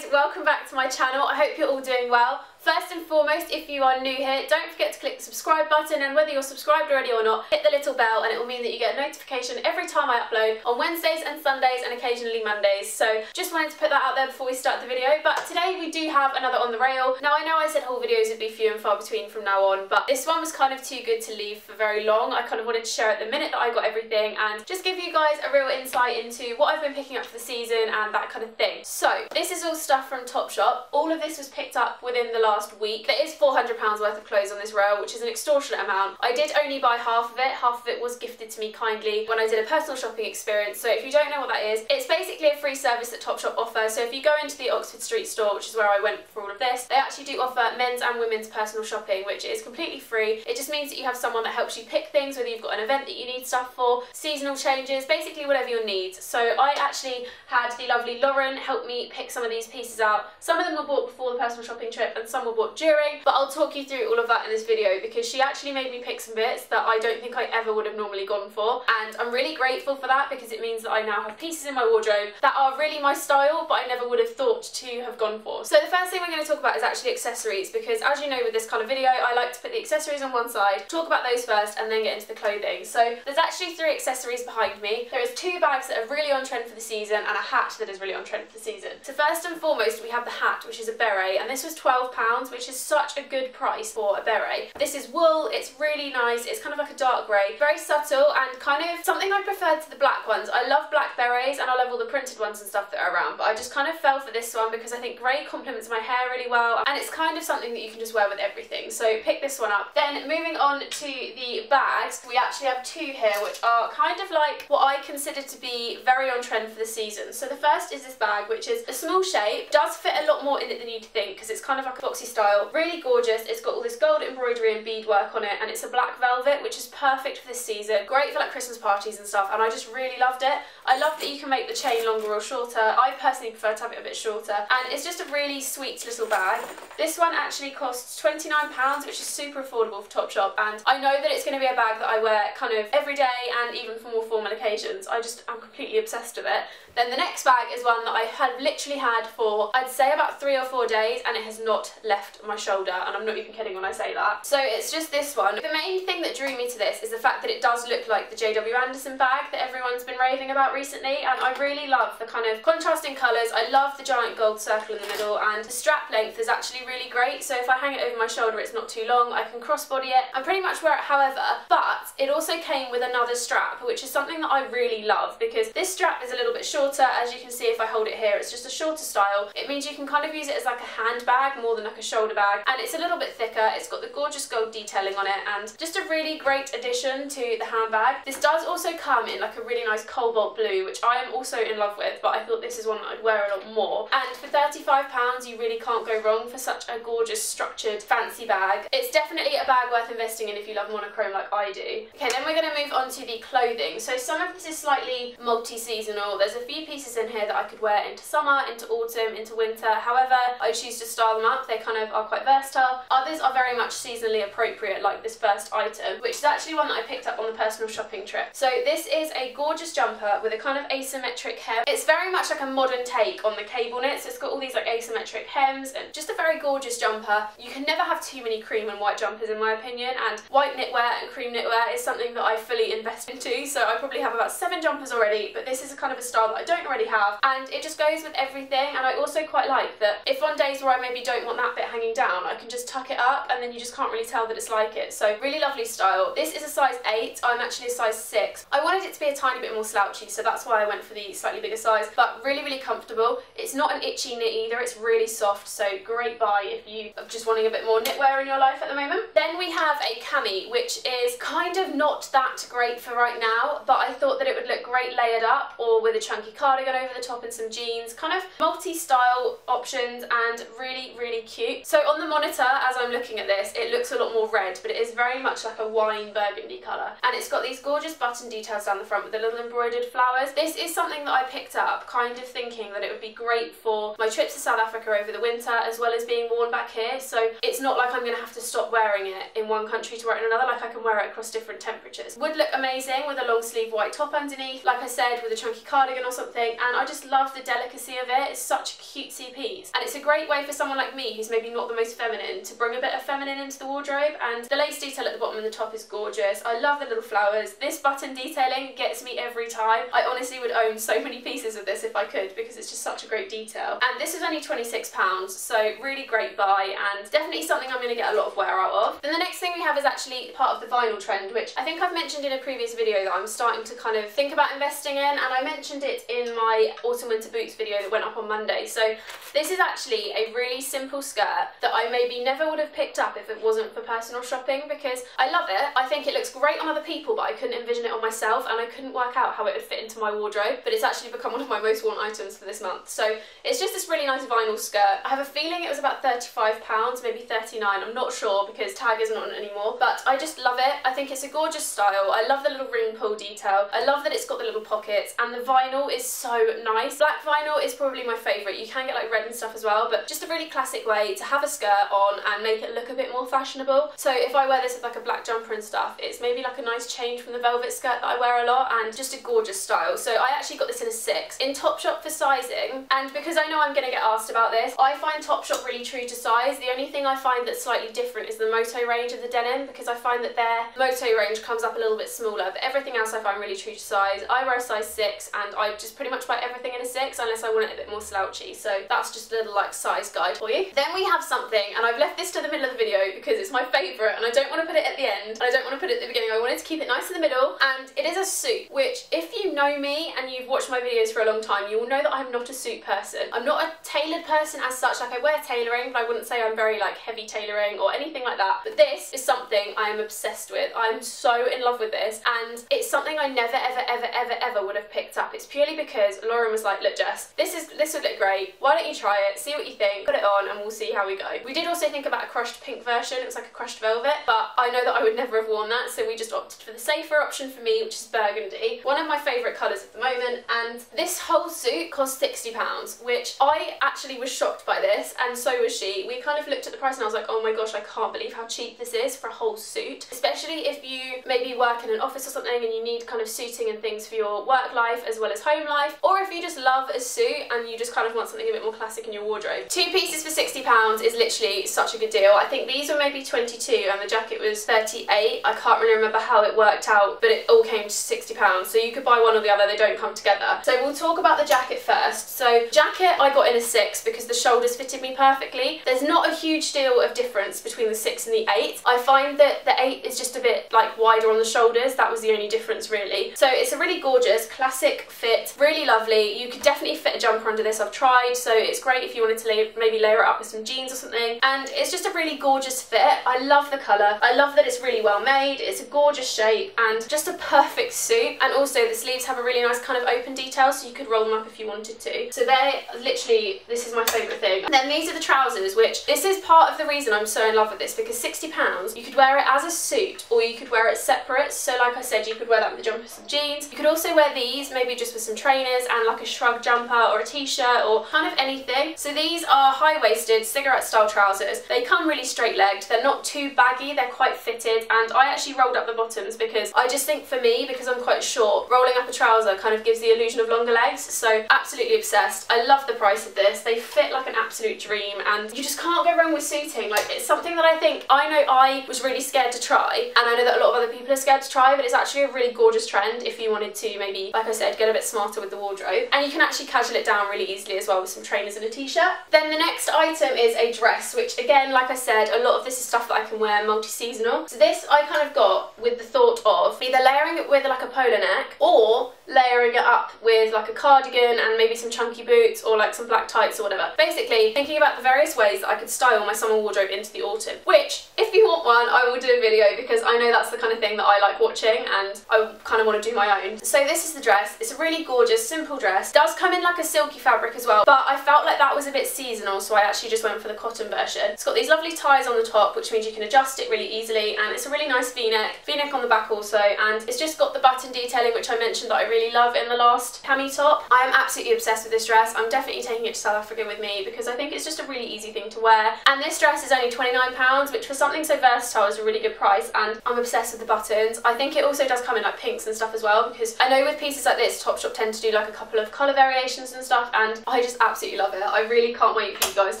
guys, welcome back to my channel. I hope you're all doing well. First and foremost, if you are new here, don't forget to click the subscribe button, and whether you're subscribed already or not, hit the little bell and it will mean that you get a notification every time I upload on Wednesdays and Sundays and occasionally Mondays. So just wanted to put that out there before we start the video. But today we do have another on the rail. Now I know I said haul videos would be few and far between from now on, but this one was kind of too good to leave for very long. I kind of wanted to share it the minute that I got everything and just give you guys a real insight into what I've been picking up for the season and that kind of thing. So this is all stuff from Topshop. All of this was picked up within the last week. There is £400 worth of clothes on this rail, which is an extortionate amount. I did only buy half of it was gifted to me kindly when I did a personal shopping experience. So if you don't know what that is, it's basically a free service that Topshop offers. So if you go into the Oxford Street store, which is where I went for all of this, they actually do offer men's and women's personal shopping, which is completely free. It just means that you have someone that helps you pick things, whether you've got an event that you need stuff for, seasonal changes, basically whatever your needs. So I actually had the lovely Lauren help me pick some of these pieces out. Some of them were bought before the personal shopping trip and some were bought during, but I'll talk you through all of that in this video because she actually made me pick some bits that I don't think I ever would have normally gone for, and I'm really grateful for that because it means that I now have pieces in my wardrobe that are really my style but I never would have thought to have gone for. So the first thing we're going to talk about is actually accessories, because as you know with this kind of video I like to put the accessories on one side, talk about those first and then get into the clothing. So there's actually 3 accessories behind me. There is 2 bags that are really on trend for the season and a hat that is really on trend for the season. So first and foremost we have the hat, which is a beret, and this was £12, which is such a good price for a beret. This is wool, it's really nice, it's kind of like a dark grey, very subtle and kind of something I preferred to the black ones. I love black berets and I love all the printed ones and stuff that are around, but I just kind of fell for this one because I think grey complements my hair really well and it's kind of something that you can just wear with everything. So pick this one up. Then moving on to the bags, we actually have 2 here which are kind of like what I consider to be very on trend for the season. So the first is this bag, which is a small shape, does fit a lot more in it than you'd think because it's kind of like a boxy style, really gorgeous. It's got all this gold embroidery and beadwork on it and it's a black velvet, which is perfect for this season, great for like Christmas parties and stuff, and I just really loved it. I love that you can make the chain longer or shorter. I personally prefer to have it a bit shorter, and it's just a really sweet little bag. This one actually costs £29, which is super affordable for Topshop, and I know that it's going to be a bag that I wear kind of every day and even for more formal occasions. I'm completely obsessed with it. Then the next bag is one that I have literally had for I'd say about 3 or 4 days and it has not left my shoulder, and I'm not even kidding when I say that. So it's just this one. The main thing that drew me to this is the fact that it does look like the JW Anderson bag that everyone's been raving about recently, and I really love the kind of contrasting colours. I love the giant gold circle in the middle, and the strap length is actually really great, so if I hang it over my shoulder it's not too long, I can crossbody it and pretty much wear it however. But it also came with another strap, which is something that I really love because this strap is a little bit shorter. As you can see if I hold it here, it's just a shorter style. It means you can kind of use it as like a handbag more than like a shoulder bag, and it's a little bit thicker. It's got the gorgeous gold detailing on it and just a really great addition to the handbag. This does also come in like a really nice cobalt blue, which I am also in love with, but I thought this is one that I'd wear a lot more. And for £35 you really can't go wrong for such a gorgeous structured fancy bag. It's definitely a bag worth investing in if you love monochrome like I do. Okay, then we're going to move on to the clothing. So some of this is slightly multi-seasonal. There's a few pieces in here that I could wear into summer, into autumn, into winter, however I choose to style them up. They kind of are quite versatile. Others are very much seasonally appropriate, like this first item, which is actually one that I picked up on the personal shopping trip. So this is a gorgeous jumper with a kind of asymmetric hem. It's very much like a modern take on the cable knit, so it's got all these like asymmetric hems and just a very gorgeous jumper. You can never have too many cream and white jumpers in my opinion, and white knitwear and cream knitwear is something that I fully invest into, so I probably have about 7 jumpers already, but this is a kind of a style that I don't already have, and it just goes with everything. And I also quite like that if on days where I maybe don't want that bit hanging down, I can just tuck it up and then you just can't really tell that it's like it. So really lovely style. This is a size 8, I'm actually a size 6. I wanted it to be a tiny bit more slouchy, so that's why I went for the slightly bigger size, but really, really comfortable. It's not an itchy knit either, it's really soft, so great buy if you are just wanting a bit more knitwear in your life at the moment. Then we have a cami, which is kind of not that great for right now, but I thought that it would look great layered up or with a chunky cardigan over the top and some jeans, kind of multi-style options and really, really cute. cute. So on the monitor, as I'm looking at this, it looks a lot more red, but it is very much like a wine burgundy colour. And it's got these gorgeous button details down the front with the little embroidered flowers. This is something that I picked up kind of thinking that it would be great for my trips to South Africa over the winter, as well as being worn back here. So it's not like I'm going to have to stop wearing it in one country to wear it in another, like I can wear it across different temperatures. Would look amazing with a long sleeve white top underneath, like I said, with a chunky cardigan or something, and I just love the delicacy of it. It's such a cutesy piece, and it's a great way for someone like me who's maybe not the most feminine to bring a bit of feminine into the wardrobe. And the lace detail at the bottom and the top is gorgeous. I love the little flowers. This button detailing gets me every time. I honestly would own so many pieces of this if I could, because it's just such a great detail. And this was only £26, so really great buy, and definitely something I'm going to get a lot of wear out of. Then the next thing we have is actually part of the vinyl trend, which I think I've mentioned in a previous video that I'm starting to kind of think about investing in, and I mentioned it in my autumn winter boots video that went up on Monday. So this is actually a really simple skirt that I maybe never would have picked up if it wasn't for personal shopping, because I love it. I think it looks great on other people, but I couldn't envision it on myself, and I couldn't work out how it would fit into my wardrobe, but it's actually become one of my most worn items for this month. So it's just this really nice vinyl skirt. I have a feeling it was about £35, maybe 39, I'm not sure because tag isn't on it anymore, but I just love it. I think it's a gorgeous style. I love the little ring pull detail. I love that it's got the little pockets, and the vinyl is so nice. Black vinyl is probably my favourite. You can get like red and stuff as well, but just a really classic way to have a skirt on and make it look a bit more fashionable. So if I wear this with like a black jumper and stuff, it's maybe like a nice change from the velvet skirt that I wear a lot, and just a gorgeous style. So I actually got this in a 6 in Topshop for sizing, and because I know I'm going to get asked about this, I find Topshop really true to size. The only thing I find that's slightly different is the Moto range of the denim, because I find that their Moto range comes up a little bit smaller, but everything else I find really true to size. I wear a size 6, and I just pretty much buy everything in a 6 unless I want it a bit more slouchy. So that's just a little like size guide for you. Then we have something, and I've left this to the middle of the video because it's my favourite, and I don't want to put it at the end, and I don't want to put it at the beginning. I wanted to keep it nice in the middle, and it is a suit, which if you know me and you've watched my videos for a long time, you will know that I'm not a suit person. I'm not a tailored person as such. Like, I wear tailoring, but I wouldn't say I'm very like heavy tailoring or anything like that. But this is something I am obsessed with. I'm so in love with this, and it's something I never ever would have picked up. It's purely because Lauren was like, look Jess, this would look great, why don't you try it, see what you think, put it on, and we'll see how we go. We did also think about a crushed pink version. It was like a crushed velvet, but I know that I would never have worn that, so we just opted for the safer option for me, which is burgundy, one of my favourite colours at the moment. And this whole suit cost £60, which I actually was shocked by this, and so was she. We kind of looked at the price and I was like, oh my gosh, I can't believe how cheap this is for a whole suit, especially if you maybe work in an office or something and you need kind of suiting and things for your work life as well as home life, or if you just love a suit and you just kind of want something a bit more classic in your wardrobe. 2 pieces for £60 is literally such a good deal. I think these were maybe 22 and the jacket was 38. I can't really remember how it worked out, but it all came to £60, so you could buy one or the other, they don't come together. So we'll talk about the jacket first. So jacket I got in a 6 because the shoulders fitted me perfectly. There's not a huge deal of difference between the 6 and the 8. I find that the 8 is just a bit like wider on the shoulders. That was the only difference really. So it's a really gorgeous classic fit, really lovely. You could definitely fit a jumper under this. I've tried, so it's great if you wanted to maybe layer it up with some jeans or something, and it's just a really gorgeous fit. I love the colour. I love that it's really well made. It's a gorgeous shape and just a perfect suit. And also the sleeves have a really nice kind of open detail, so you could roll them up if you wanted to. So they're literally, this is my favourite thing. And then these are the trousers, which this is part of the reason I'm so in love with this, because £60 you could wear it as a suit or you could wear it separate. So like I said, you could wear that with a jumper and some jeans. You could also wear these maybe just with some trainers and like a shrug jumper or a t-shirt or kind of anything. So these are high-waisted cigarette style trousers. They come really straight-legged. They're not too baggy, they're quite fitted, and I actually rolled up the bottoms because I just think for me, because I'm quite short, rolling up a trouser kind of gives the illusion of longer legs. So absolutely obsessed. I love the price of this. They fit like an absolute dream, and you just can't go wrong with suiting. Like, it's something that I know I was really scared to try, and I know that a lot of other people are scared to try, but it's actually a really gorgeous trend if you wanted to maybe, like I said, get a bit smarter with the wardrobe. And you can actually casual it down really easily as well with some trainers and a t-shirt. Then the next item is a dress, which again, like I said, a lot of this is stuff stuff that I can wear multi-seasonal. So this I kind of got with the thought of either layering it with like a polo neck or layering it up with like a cardigan and maybe some chunky boots or like some black tights or whatever. Basically thinking about the various ways that I could style my summer wardrobe into the autumn, which if you want one I will do a video because I know that's the kind of thing that I like watching and I kind of want to do my own. So this is the dress. It's a really gorgeous simple dress. It does come in like a silky fabric as well, but I felt like that was a bit seasonal, so I actually just went for the cotton version. It's got these lovely ties on the top, which means you can adjust it really easily, and it's a really nice v-neck on the back also, and it's just got the button detailing, which I mentioned that I really love in the last cami top. I am absolutely obsessed with this dress. I'm definitely taking it to South Africa with me because I think it's just a really easy thing to wear, and this dress is only £29, which for something so versatile is a really good price, and I'm obsessed with the buttons. I think it also does come in like pinks and stuff as well, because I know with pieces like this Topshop tend to do like a couple of colour variations and stuff, and I just absolutely love it. I really can't wait for you guys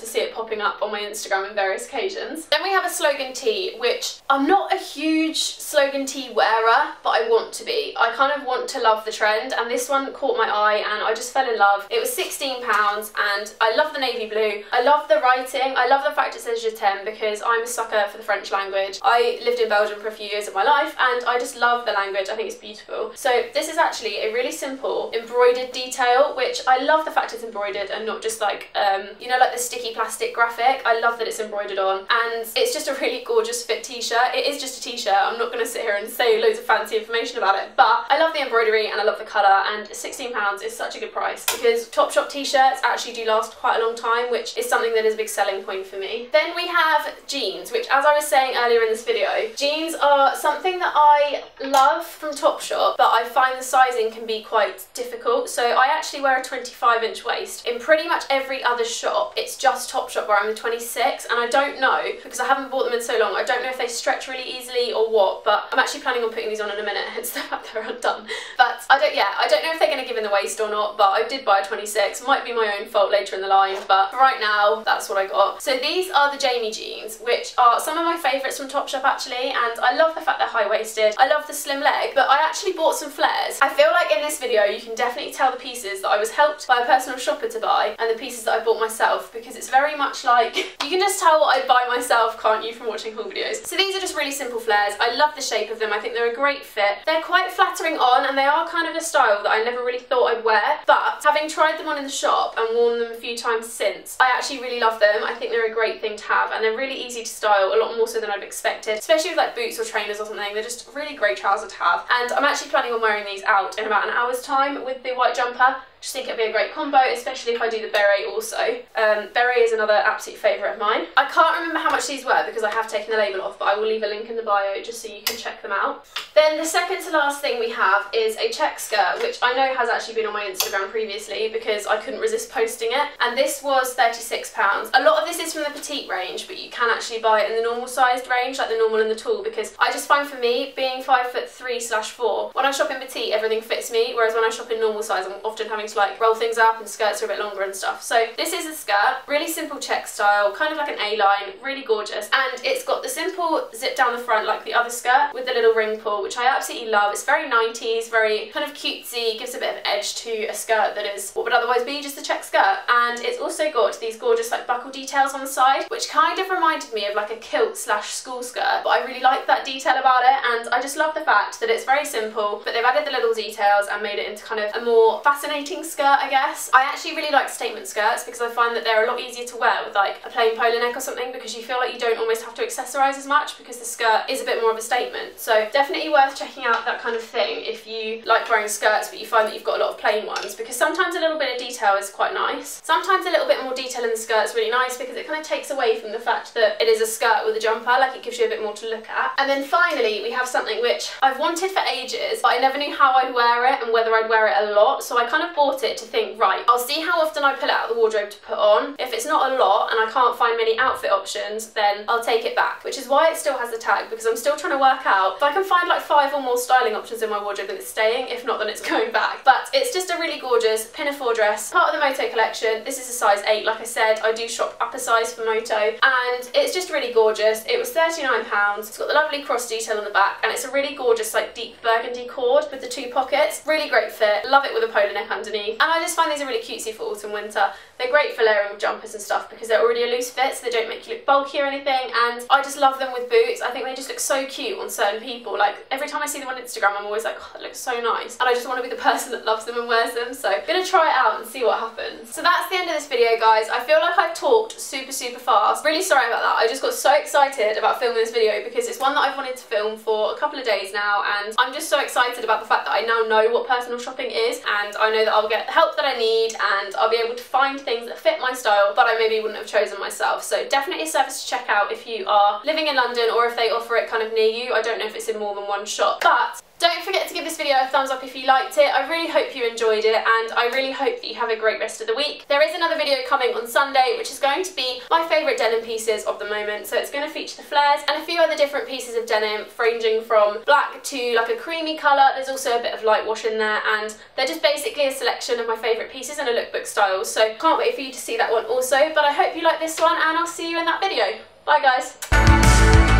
to see it popping up on my Instagram on various occasions. Then we have a slogan tee, which I'm not a huge slogan tee wearer, but I want to be. I kind of want to love the trend, and this one caught my eye and I just fell in love. It was £16 and I love the navy blue. I love the writing. I love the fact it says Je t'aime because I'm a sucker for the French language. I lived in Belgium for a few years of my life and I just love the language. I think it's beautiful. So this is actually a really simple embroidered detail, which I love the fact it's embroidered and not just like, you know, like the sticky plastic graphic. I love that it's embroidered on, and it's just a really gorgeous fit t-shirt. It is just a t-shirt. I'm not going to sit here and say loads of fancy information about it, but I love the embroidery and I love the colour, and £16 is such a good price because Topshop t-shirts actually do last quite a long time, which is something that is a big selling point for me. Then we have jeans, which, as I was saying earlier in this video, jeans are something that I love from Topshop, but I find the sizing can be quite difficult. So I actually wear a 25-inch waist. In pretty much every other shop, it's just Topshop where I'm a 26, and I don't know, because I haven't bought them in so long, I don't know if they stretch really easily or what, but I'm actually planning on putting these on in a minute, hence the fact they're undone. But I don't know if they're going to give in the waist or not, but I did buy a 26. Might be my own fault later in the line, but for right now, that's what I got. So these are the Jamie jeans, which are some of my favourites from Topshop actually, and I love the fact they're high-waisted. I love the slim leg, but I actually bought some flares. I feel like in this video you can definitely tell the pieces that I was helped by a personal shopper to buy and the pieces that I bought myself, because it's very much like, you can just tell what I'd buy myself, can't you, from watching haul videos. So these are just really simple flares. I love the shape of them. I think they're a great fit. They're quite flattering on, and they are kind of a style that I never really thought I'd wear, but having tried them on in the shop and worn them a few times since, I actually really love them. I think they're a great thing to have, and they're really easy to style, a lot more so than I'd expected, especially with like boots or trainers or something. They're just really great trousers to have, and I'm actually planning on wearing these out in about an hour's time with the white jumper. Just think it'd be a great combo, especially if I do the beret also. Beret is another absolute favourite of mine. I can't remember how much these were because I have taken the label off, but I will leave a link in the bio just so you can check them out. Then the second to last thing we have is a check skirt, which I know has actually been on my Instagram previously because I couldn't resist posting it, and this was £36. A lot of this is from the petite range, but you can actually buy it in the normal sized range, like the normal and the tall, because I just find for me, being 5'3/4", when I shop in petite everything fits me, whereas when I shop in normal size I'm often having to like roll things up and skirts are a bit longer and stuff. So this is a skirt, really simple check style, kind of like an A-line, really gorgeous, and it's got the simple zip down the front like the other skirt with the little ring pull, which I absolutely love. It's very 90s, very kind of cutesy, gives a bit of edge to a skirt that is what would otherwise be just a check skirt, and it's also got these gorgeous like buckle details on the side, which kind of reminded me of like a kilt slash school skirt, but I really like that detail about it, and I just love the fact that it's very simple, but they've added the little details and made it into kind of a more fascinating skirt, I guess. I actually really like statement skirts because I find that they're a lot easier to wear with like a plain polo neck or something, because you feel like you don't almost have to accessorise as much because the skirt is a bit more of a statement. So definitely worth checking out that kind of thing if you like wearing skirts but you find that you've got a lot of plain ones, because sometimes a little bit of detail is quite nice. Sometimes a little bit more detail in the skirt is really nice because it kind of takes away from the fact that it is a skirt with a jumper, like it gives you a bit more to look at. And then finally we have something which I've wanted for ages, but I never knew how I'd wear it and whether I'd wear it a lot, so I kind of bought it to think, right, I'll see how often I pull it out of the wardrobe to put on. If it's not a lot and I can't find many outfit options, then I'll take it back, which is why it still has the tag, because I'm still trying to work out if I can find like 5 or more styling options in my wardrobe and it's staying. If not, then it's going back. But it's just a really gorgeous pinafore dress, part of the Moto collection. This is a size 8, like I said. I do shop upper size for Moto, and it's just really gorgeous. It was £39. It's got the lovely cross detail on the back, and it's a really gorgeous like deep burgundy cord with the 2 pockets. Really great fit. Love it with a polo neck underneath. underneath. And I just find these are really cutesy for autumn winter. They're great for layering with jumpers and stuff because they're already a loose fit, so they don't make you look bulky or anything, and I just love them with boots. I think they just look so cute on certain people. Like, every time I see them on Instagram, I'm always like, oh, that looks so nice, and I just want to be the person that loves them and wears them, so I'm gonna try it out and see what happens. So that's the end of this video, guys. I feel like I've talked super fast. Really sorry about that. I just got so excited about filming this video because it's one that I've wanted to film for a couple of days now, and I'm just so excited about the fact that I now know what personal shopping is, and I know that I'll get the help that I need, and I'll be able to find things that fit my style but I maybe wouldn't have chosen myself. So definitely a service to check out if you are living in London, or if they offer it kind of near you. I don't know if it's in more than one shop, but don't forget to give this video a thumbs up if you liked it. I really hope you enjoyed it, and I really hope that you have a great rest of the week. There is another video coming on Sunday, which is going to be my favourite denim pieces of the moment. So it's going to feature the flares and a few other different pieces of denim, ranging from black to like a creamy colour. There's also a bit of light wash in there, and they're just basically a selection of my favourite pieces and a lookbook styles. So can't wait for you to see that one also. But I hope you like this one, and I'll see you in that video. Bye, guys.